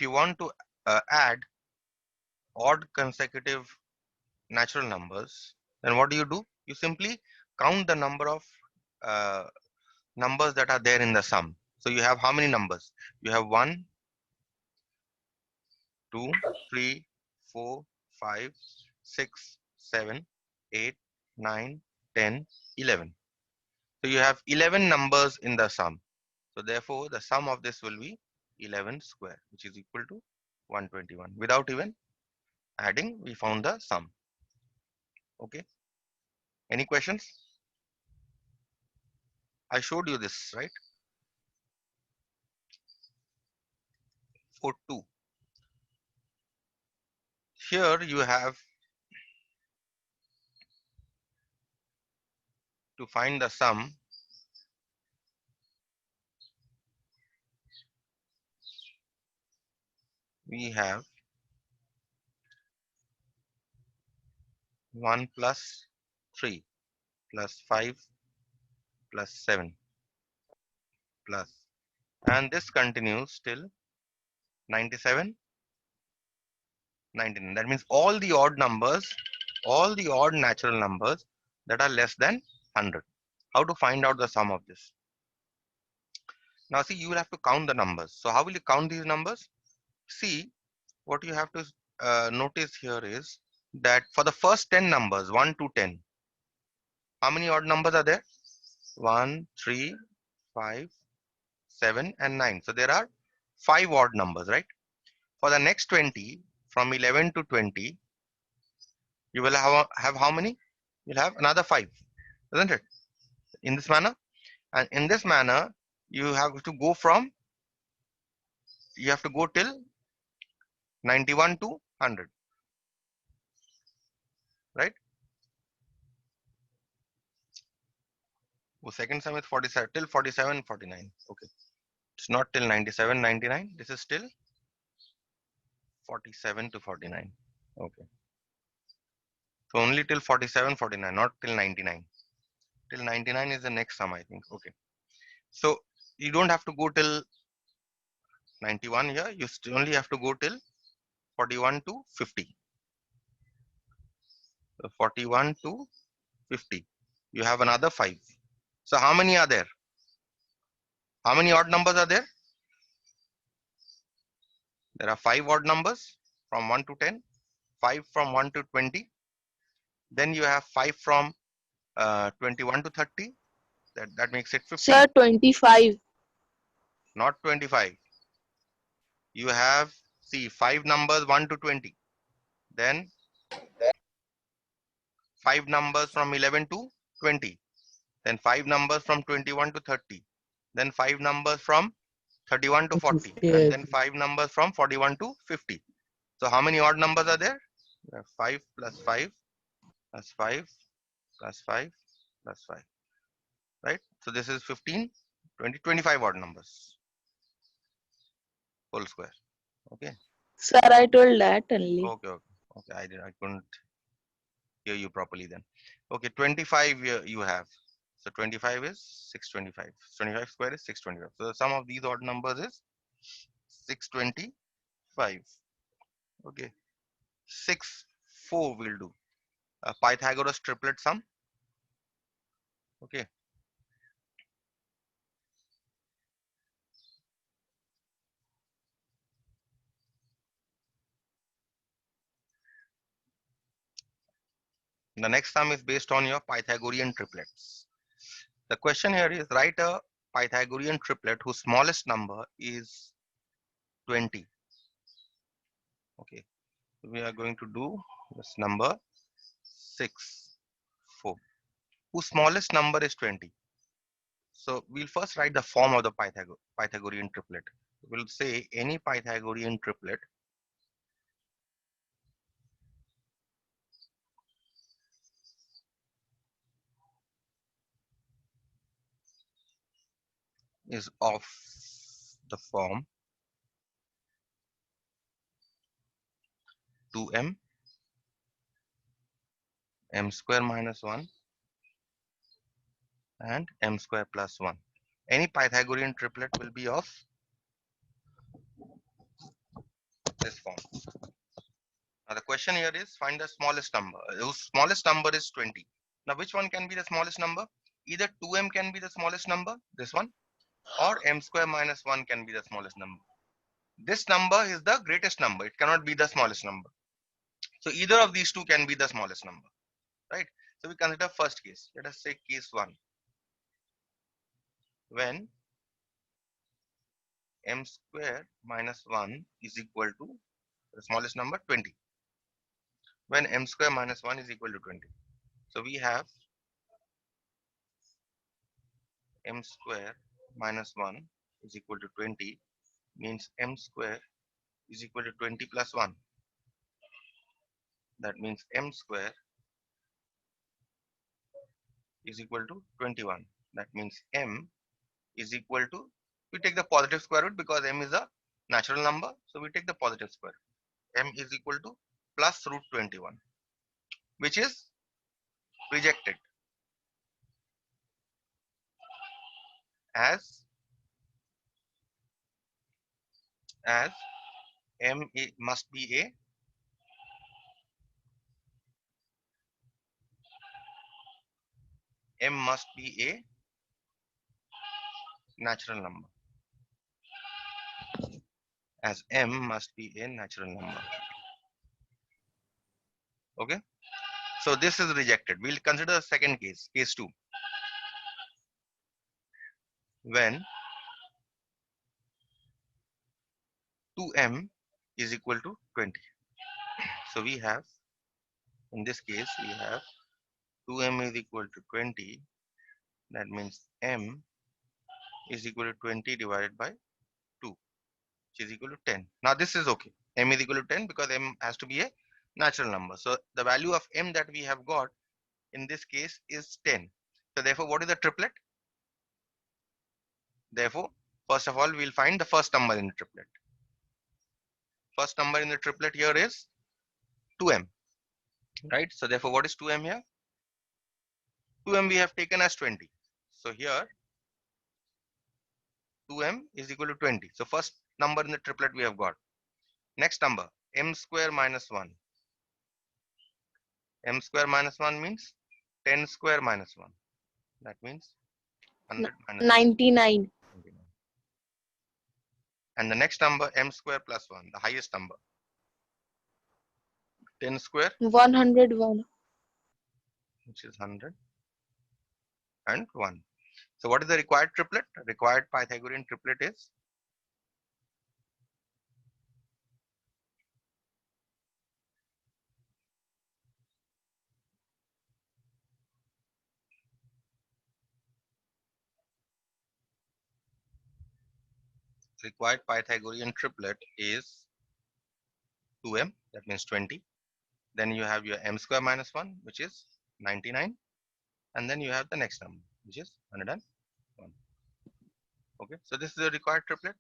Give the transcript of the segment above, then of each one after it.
if you want to add odd consecutive natural numbers, then what do? You simply count the number of uh, numbers that are there in the sum. So you have how many numbers? You have 1, 2, 3, 4, 5, 6, 7, 8, 9, 10, 11. So you have 11 numbers in the sum. So therefore, the sum of this will be 11 square, which is equal to 121. Without even adding, we found the sum. Okay. Any questions? I showed you this, right? For 2. Here you have to find the sum. We have 1 plus 3 plus 5 plus 7 plus, and this continues till 97, 99. That means all the odd numbers, all the odd natural numbers that are less than 100. How to find out the sum of this? Now see, you will have to count the numbers. So how will you count these numbers? See, what you have to notice here is that for the first 10 numbers, 1 to 10, how many odd numbers are there? 1, 3, 5, 7, and 9. So there are 5 odd numbers, right? For the next 20, from 11 to 20, you will have how many? You'll have another 5, isn't it? In this manner. And in this manner, you have to go from, you have to go till 91 to 100, right? Oh, second sum is 47, till 47, 49. Okay. It's not till 97, 99. This is still 47 to 49. Okay. So only till 47, 49, not till 99. Till 99 is the next sum, I think. Okay. So you don't have to go till 91 here. You only have to go till 41 to 50. So 41 to 50. You have another 5. So how many are there? How many odd numbers are there? There are 5 odd numbers from 1 to 10, 5 from 1 to 20. Then you have 5 from 21 to 30. That makes it 50. Sir, 25. Not 25. You have, see, 5 numbers 1 to 20. Then 5 numbers from 11 to 20. Then 5 numbers from 21 to 30. Then 5 numbers from 31 to 40. And then 5 numbers from 41 to 50. So how many odd numbers are there? You have 5 plus 5 plus 5 plus 5 plus 5. Right? So this is 15, 20, 25 odd numbers. Whole square. Okay. Sir, I told that only. Okay. Okay. Okay. I couldn't hear you properly then. Okay. 25 you have. So 25 is 625. 25 square is 625. So the sum of these odd numbers is 625. Okay. 6, 4 will do. Pythagoras triplet sum. Okay. The next sum is based on your Pythagorean triplets. The question here is write a Pythagorean triplet whose smallest number is 20. Okay. We are going to do this number 6, 4, whose smallest number is 20. So we'll first write the form of the Pythagorean triplet. We'll say any Pythagorean triplet is of the form 2m, m square minus 1 and m square plus 1. Any Pythagorean triplet will be of this form. Now the question here is find the smallest number. The smallest number is 20. Now which one can be the smallest number? Either 2m can be the smallest number, this one, or m square minus 1 can be the smallest number. This number is the greatest number. It cannot be the smallest number. So either of these two can be the smallest number, right? So we consider first case. Let us say case 1. When m square minus 1 is equal to the smallest number 20. When m square minus 1 is equal to 20. So we have m square minus 1 is equal to 20 means m square is equal to 20 plus 1. That means m square is equal to 21. That means m is equal to, we take the positive square root because m is a natural number. So we take the positive square root. M is equal to plus root 21, which is rejected as must be a natural number. As m must be a natural number. Okay. So this is rejected. We'll consider the second case, case 2. When 2m is equal to 20. So we have, in this case, we have 2m is equal to 20. That means m is equal to 20 divided by 2, which is equal to 10. Now this is okay. M is equal to 10 because m has to be a natural number. So the value of m that we have got in this case is 10. So therefore, what is the triplet? Therefore, first of all, we'll find the first number in the triplet. First number in the triplet here is 2m, right? So therefore, what is 2m here? 2m we have taken as 20. So here 2m is equal to 20. So first number in the triplet we have got. Next number, m square minus 1. M square minus 1 means 10 square minus 1. That means 100 minus 99. 1. And the next number, m square plus 1, the highest number. 10 square, 101. which is 100 and 1. So what is the required triplet? Required Pythagorean triplet is required Pythagorean triplet is 2m, that means 20. Then you have your m square minus 1, which is 99. And then you have the next number, which is 101. Okay, so this is the required triplet.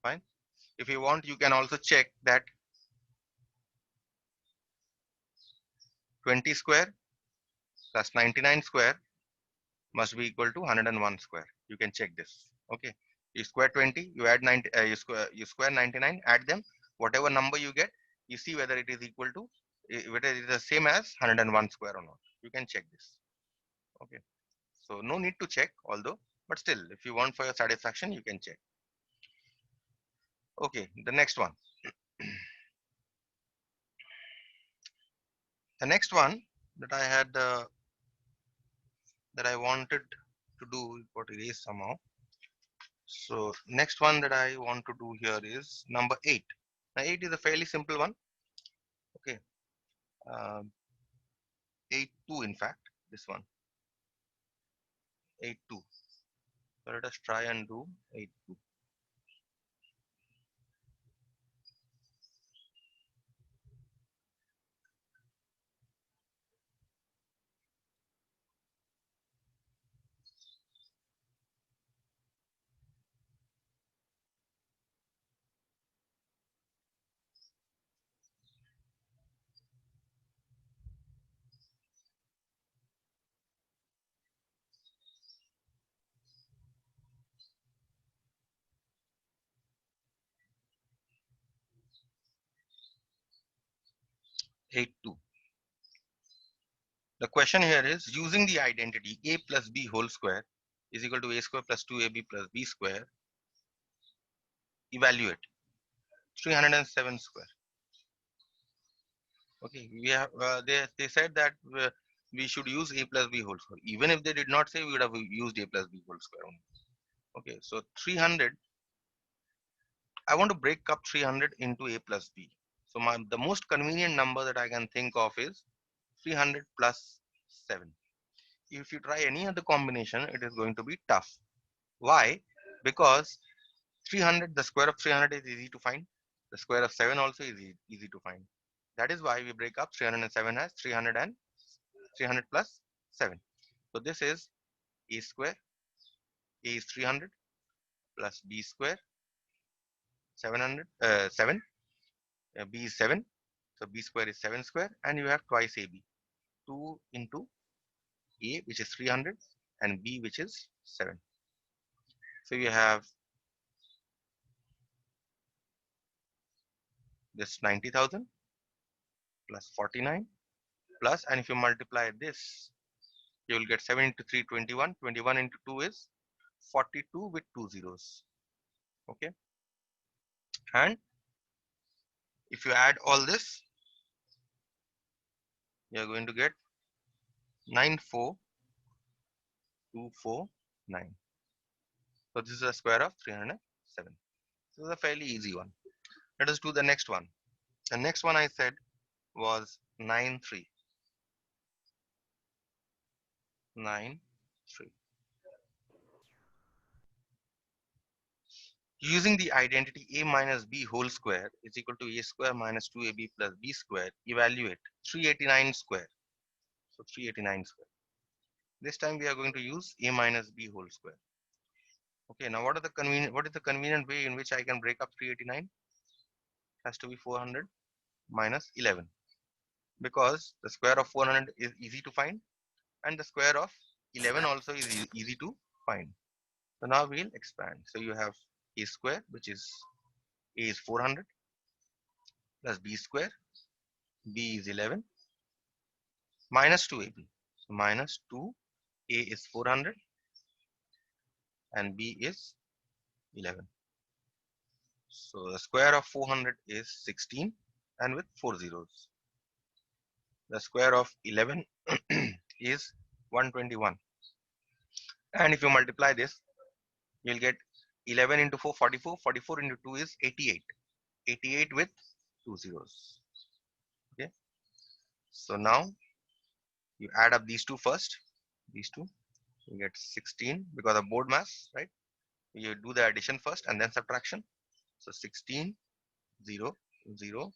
Fine. If you want, you can also check that 20 square plus 99 square must be equal to 101 square. You can check this. Okay, you square 20, you add 90, you square 99, add them, whatever number you get, you see whether it is equal to, whether it is the same as 101 square or not. You can check this. Okay, so no need to check, although, but still, if you want for your satisfaction, you can check. Okay, the next one. The next one that I had that I wanted to do, got erased somehow. So next one that I want to do here is number 8. Now 8 is a fairly simple one. Okay, 8-2 in fact, this one 8-2. So let us try and do 8-2. 82. The question here is, using the identity a plus b whole square is equal to a square plus 2ab plus b square, evaluate 307 square. Okay, we have they said that we should use a plus b whole square. Even if they did not say, we would have used a plus b whole square only. Okay, so 300. I want to break up 300 into a plus b. So the most convenient number that I can think of is 300 plus 7. If you try any other combination, it is going to be tough. Why? Because 300, the square of 300 is easy to find. The square of 7 also is easy to find. That is why we break up 307 as 300 and 300 plus 7. So this is a square. A is 300 plus b square 700 7. B is 7. So b square is 7 square, and you have twice ab. 2 into a, which is 300, and b, which is 7. So you have this 90,000 plus 49 plus, and if you multiply this, you will get 7 into 3, 21. 21 into 2 is 42 with 2 zeros. Okay, and if you add all this, you are going to get 94249. So this is the square of 307. This is a fairly easy one. Let us do the next one. The next one I said was 93. 93. Using the identity a minus b whole square is equal to a square minus 2ab plus b square, evaluate 389 square. So 389 square. This time we are going to use a minus b whole square. Okay, now what is the convenient way in which I can break up 389? It has to be 400 minus 11, because the square of 400 is easy to find, and the square of 11 also is easy to find. So now we'll expand. So you have a square, which is a is 400 plus b square, b is 11, minus 2ab. So minus 2, a is 400 and b is 11. So the square of 400 is 16 and with 4 zeros. The square of 11 is 121. And if you multiply this, you'll get 11 into 4, 44. 44 into 2 is 88. 88 with 2 zeros. Okay. So now you add up these two first. These two. You get 16 because of board mass, right? You do the addition first and then subtraction. So 16, 0, 0,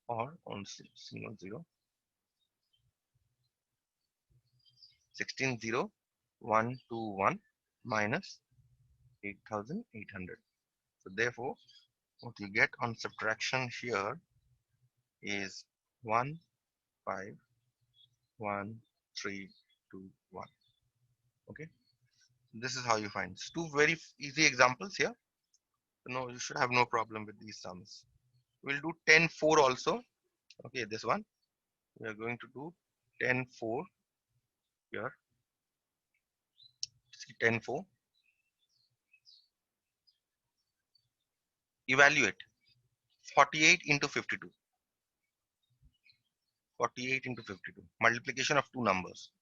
or on 0, 0. 16, 0, 1, 2, 1 minus 8,800. So therefore, what you get on subtraction here is 1, 5, 1, 3, 2, 1. Okay. This is how you find. It's two very easy examples here. No, you should have no problem with these sums. We'll do 10, 4 also. Okay, this one. We are going to do 10, 4 here. See 10, 4. Evaluate 48 into 52. 48 into 52. Multiplication of two numbers.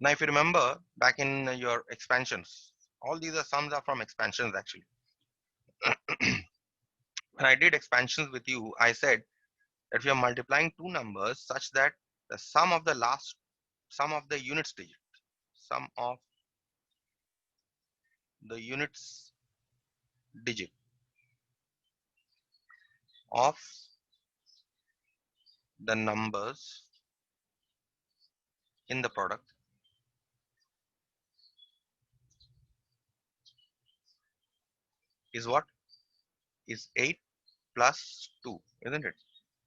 Now, if you remember back in your expansions, all these are sums are from expansions actually. When I did expansions with you, I said that we are multiplying two numbers such that the sum of the units digit, sum of the units digit of the numbers in the product is what? Is 8 plus 2, isn't it?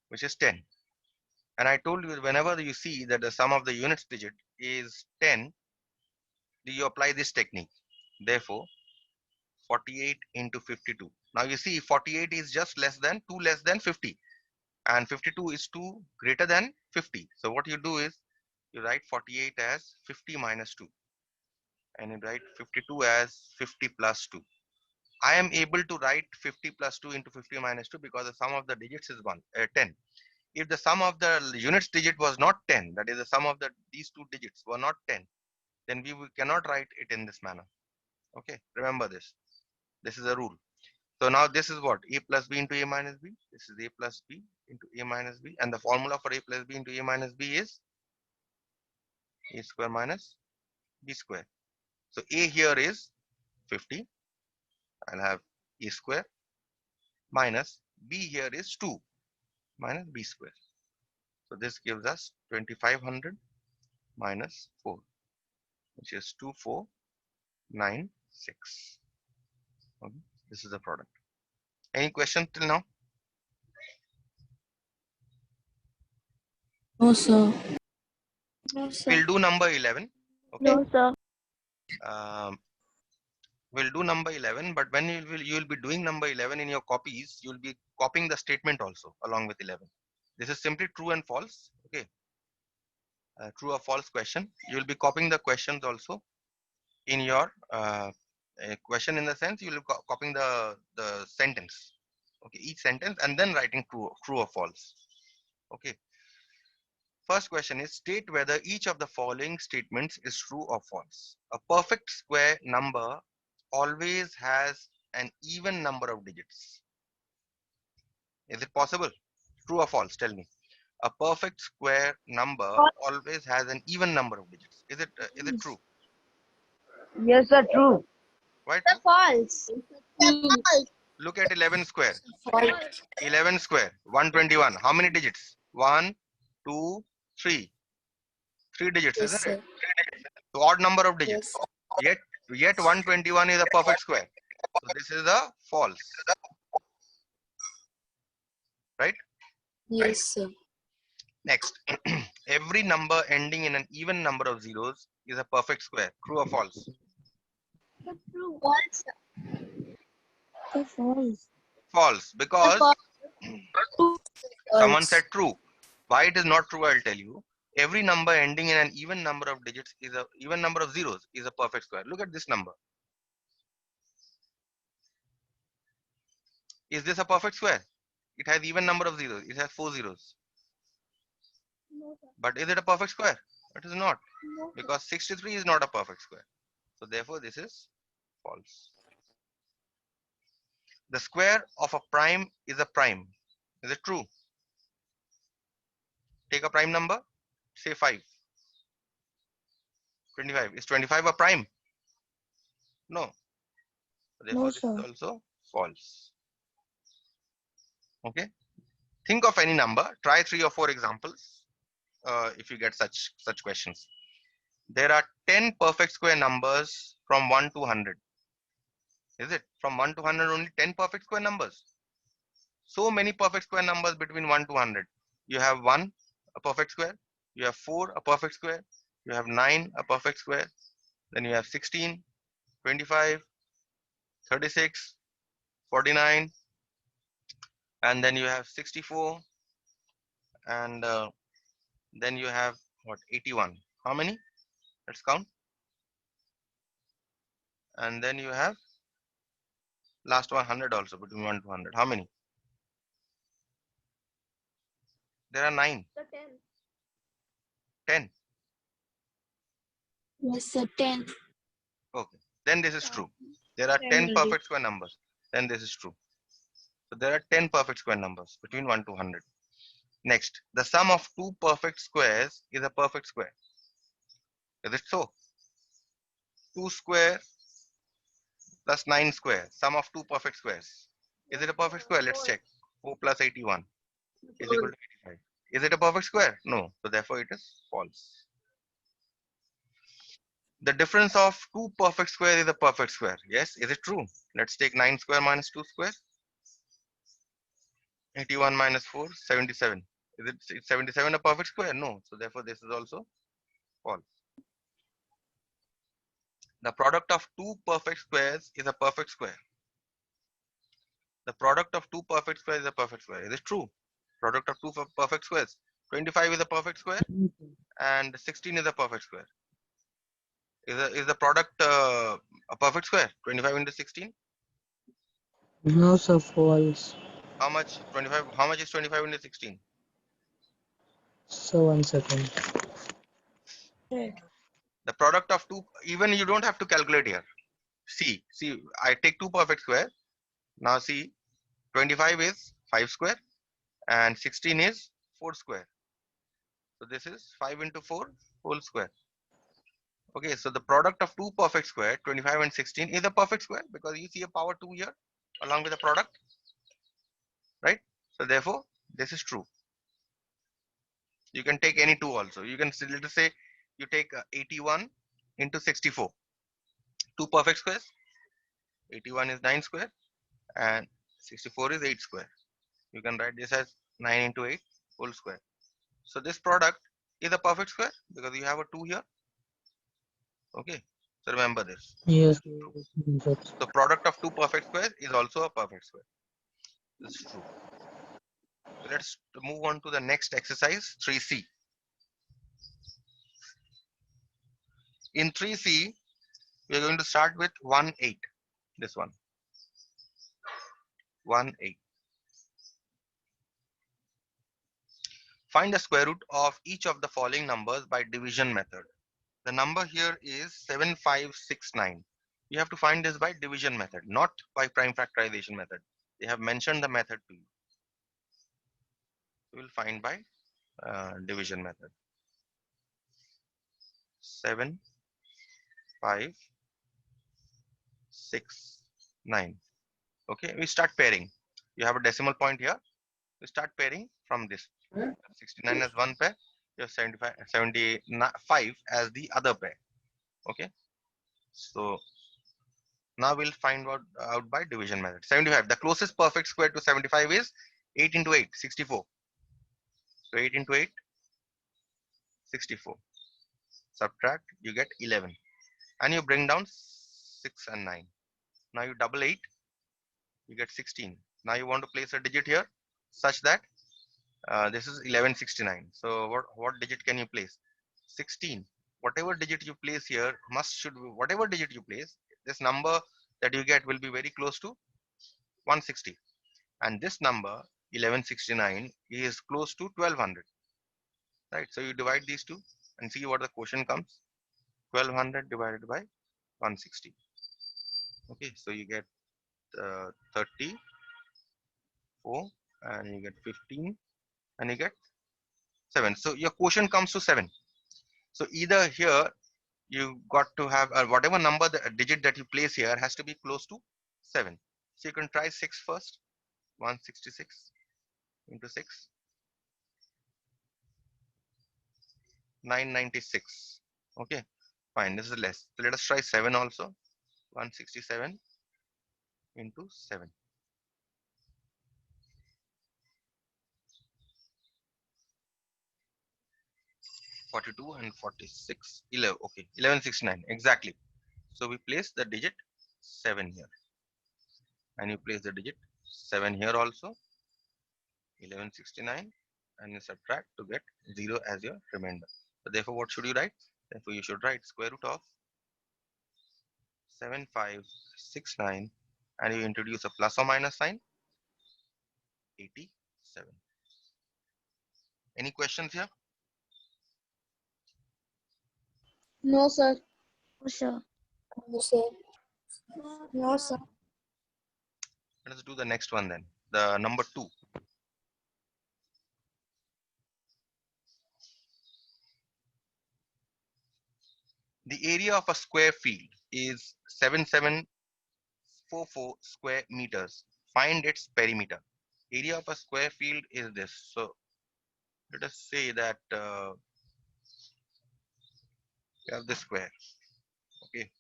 Which is 10. And I told you, whenever you see that the sum of the units digit is 10, you apply this technique. Therefore, 48 into 52. Now you see 48 is just less than 2 less than 50. and 52 is 2 greater than 50. So what you do is you write 48 as 50 minus 2, and you write 52 as 50 plus 2. I am able to write 50 plus 2 into 50 minus 2 because the sum of the digits is 10. If the sum of the units digit was not 10, that is the sum of these two digits were not 10, then we cannot write it in this manner. Okay, remember this. This is a rule. So now this is what? A plus b into a minus b. This is a plus b into a minus b. And the formula for a plus b into a minus b is a square minus b square. So a here is 50. I'll have a square minus b here is 2 minus b square. So this gives us 2500 minus 4, which is 2496. Okay. This is the product. Any question till now? No, sir. No, We'll do number 11. Okay. No, sir. We'll do number 11, but when you will be doing number 11 in your copies, you'll be copying the statement also along with 11. This is simply true and false. Okay. True or false question. You will be copying the questions also in your question, in the sense you will be copying the sentence. Okay, each sentence, and then writing true or false. Okay. First question is, state whether each of the following statements is true or false. A perfect square number always has an even number of digits. Is it possible? True or false? Tell me. A perfect square number always has an even number of digits. Is it true? Yes, sir, true. Why true? False. Look at 11 square. False. 11 square, 121. How many digits? 1, 2, 3. 3 digits, Yes, isn't it? sir. So odd number of digits. Yes. Yet 121 is a perfect square. So this is a false. Right? Yes, sir. Next. Every number ending in an even number of zeros is a perfect square. True or false? True. False. False. False. Because someone False. said true. Why it is not true, I'll tell you. Every number ending in an even number of digits is a even number of zeros is a perfect square. Look at this number. Is this a perfect square? It has even number of zeros. It has 4 zeros. But is it a perfect square? It is not. Because 63 is not a perfect square. So therefore this is false. The square of a prime is a prime. Is it true? Take a prime number. Say 5. 25. Is 25 a prime? No. Therefore this is also false. Okay. Think of any number. Try 3 or 4 examples. If you get such questions. There are 10 perfect square numbers from 1 to 100. Is it? From 1 to 100 only 10 perfect square numbers? So many perfect square numbers between 1 to 100. You have 1, a perfect square. You have 4, a perfect square. You have 9, a perfect square. Then you have 16, 25, 36, 49. And then you have 64. And then you have what? 81. How many? Let's count. And then you have last 100 also, between 1 to 100. How many? There are 9. 10. Yes, sir. 10. Okay. Then this is true. There are 10 perfect square numbers. Then this is true. So there are 10 perfect square numbers between 1 to 100. Next, the sum of two perfect squares is a perfect square. Is it so? 2 square plus 9 square. Sum of two perfect squares. Is it a perfect square? Let's check. 4 plus 81 is equal to 85. Is it a perfect square? No. So therefore it is false. The difference of two perfect squares is a perfect square. Yes. Is it true? Let's take 9 square minus 2 square. 81 minus 4, 77. Is 77 a perfect square? No. So therefore this is also false. The product of two perfect squares is a perfect square. The product of two perfect squares is a perfect square. Is it true? Product of two perfect squares. 25 is a perfect square and 16 is a perfect square. Is the product a perfect square? 25 into 16? No, sir, false. How much? 25. How much is 25 into 16? So 1 second. The product of two, even you don't have to calculate here. See, I take two perfect square. Now see, 25 is 5 square and 16 is 4 square. So this is 5 into 4 whole square. Okay, so the product of two perfect square, 25 and 16, is a perfect square because you see a power 2 here along with the product, right? So therefore, this is true. You can take any two also. You can let us say you take 81 into 64. Two perfect squares. 81 is 9 square and 64 is 8 square. You can write this as 9 into 8 whole square. So this product is a perfect square because you have a 2 here. Okay, so remember this. Yes, So product of two perfect squares is also a perfect square. This is true. So let's move on to the next exercise, 3C. In 3C, we are going to start with 1, 8. This one. 1, 8. Find the square root of each of the following numbers by division method. The number here is 7569. You have to find this by division method, not by prime factorization method. They have mentioned the method to you. You will find by division method. 7, 5, 6, 9. Okay, we start pairing. You have a decimal point here. We start pairing from this. 69 as one pair, you have 75 as the other pair. Okay, so now we'll find out by division method. 75, the closest perfect square to 75 is 8 into 8, 64. So 8 into 8, 64. Subtract, you get 11. And you bring down 6 and 9. Now you double 8, you get 16. Now you want to place a digit here such that this is 1169. So what digit can you place? 16. Whatever digit you place here whatever digit you place, this number that you get will be very close to 160. And this number 1169 is close to 1200. Right? So you divide these two and see what the quotient comes. 1200 divided by 160. Okay, so you get 34 and you get 15 and you get 7. So your quotient comes to 7. So either here you got to have whatever number the digit that you place here has to be close to 7. So you can try 6 first. 166 into 6, 996. Okay, fine, this is less. So let us try 7 also. 167 into 7. 42 and 46, 11. Okay, 1169 exactly. So we place the digit 7 here, and you place the digit 7 here also. 1169, and you subtract to get 0 as your remainder. So therefore, what should you write? Therefore, you should write square root of 7569, and you introduce a plus or minus sign. 87. Any questions here? No, sir. No, sir. No, sir. No, sir. Let us do the next one then. The number 2. The area of a square field is 7744 square meters. Find its perimeter. Area of a square field is this. So let us say that we have this square. Okay,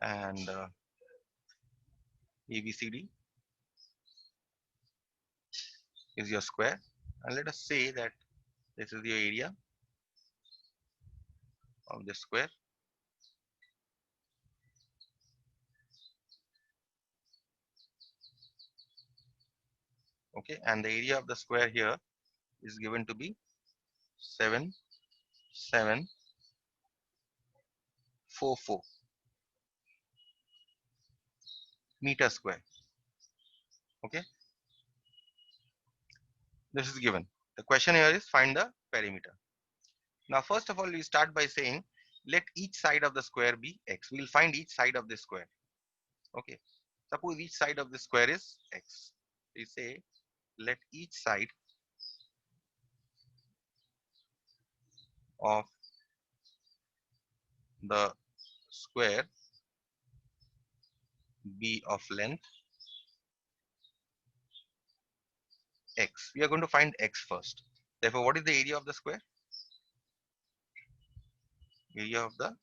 and ABCD is your square, and let us say that this is the area of the square. Okay, and the area of the square here is given to be 7744 meter square. Okay, this is given. The question here is find the perimeter. Now, first of all, we start by saying let each side of the square be x. We'll find each side of the square. Okay, suppose each side of the square is x. We say let each side of the square be of length x. We are going to find x first. Therefore, what is the area of the square? Area of the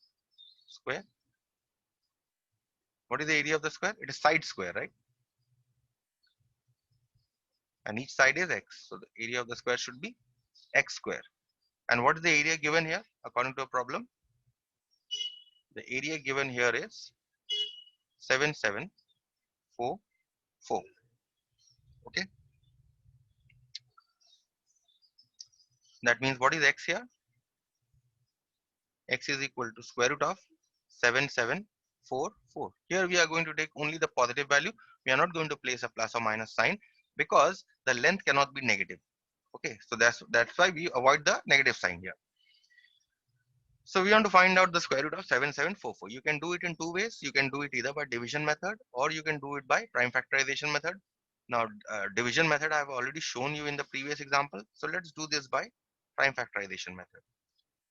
square. What is the area of the square? It is side square, right? And each side is x. So the area of the square should be x square. And what is the area given here according to a problem? The area given here is 7744. Okay. That means what is x here? X is equal to square root of 7744. Here we are going to take only the positive value. We are not going to place a plus or minus sign because the length cannot be negative. Okay, so that's why we avoid the negative sign here. So we want to find out the square root of 7744. You can do it in two ways. You can do it either by division method or you can do it by prime factorization method. Now division method I have already shown you in the previous example. So let's do this by prime factorization method.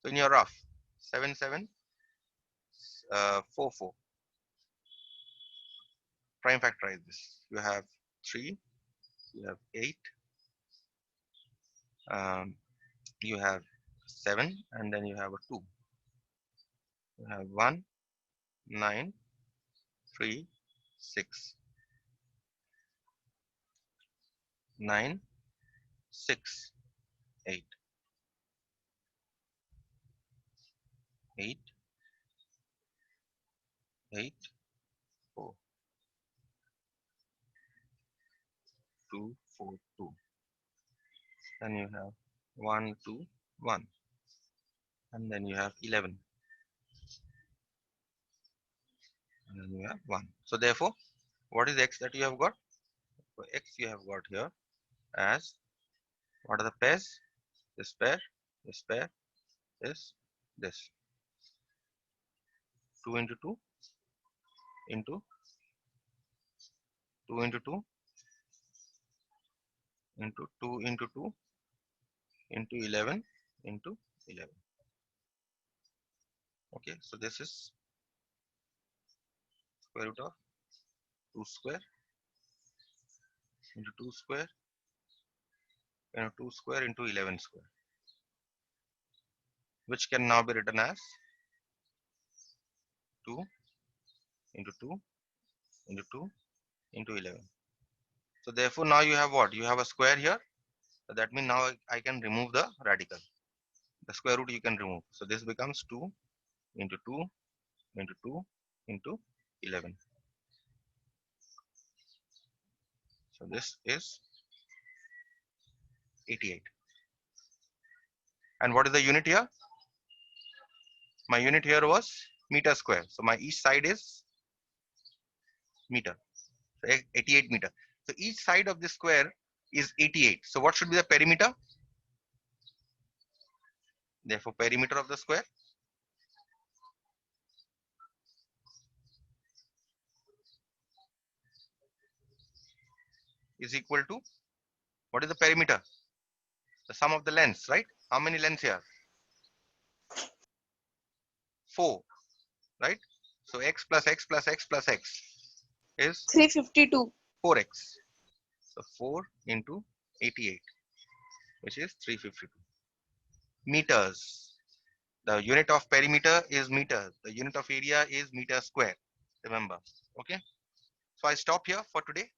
So in your rough 7744, prime factorize this. You have 3, you have 8, you have 7, and then you have a 2. You have 1, 9, 3, 6, 9, 6, 8, 8, 8, 4, 2, 4, 2. Then you have 1, 2, 1. And then you have 11. And then you have 1. So therefore, what is x that you have got? So x you have got here as, what are the pairs? This pair, this pair, this, this. 2 into 2 into 2 into 2 into 2 into 2 into 11 into 11. Okay, so this is square root of 2 square into 2 square and 2 square into 11 square, which can now be written as 2 into 2 into 2 into 11. So therefore now you have what? You have a square here. So that means now I can remove the radical. The square root you can remove. So this becomes 2 into 2 into 2 into 11. So this is 88. And what is the unit here? My unit here was meter square. So my each side is meter. So 88 meter. So each side of the square is 88. So what should be the perimeter? Therefore, perimeter of the square is equal to, what is the perimeter? The sum of the lengths, right? How many lengths here? 4, right? So x plus x plus x plus x is 352. 4x. So 4 into 88, which is 352 meters. The unit of perimeter is meter. The unit of area is meter square. Remember. Okay. So I stop here for today.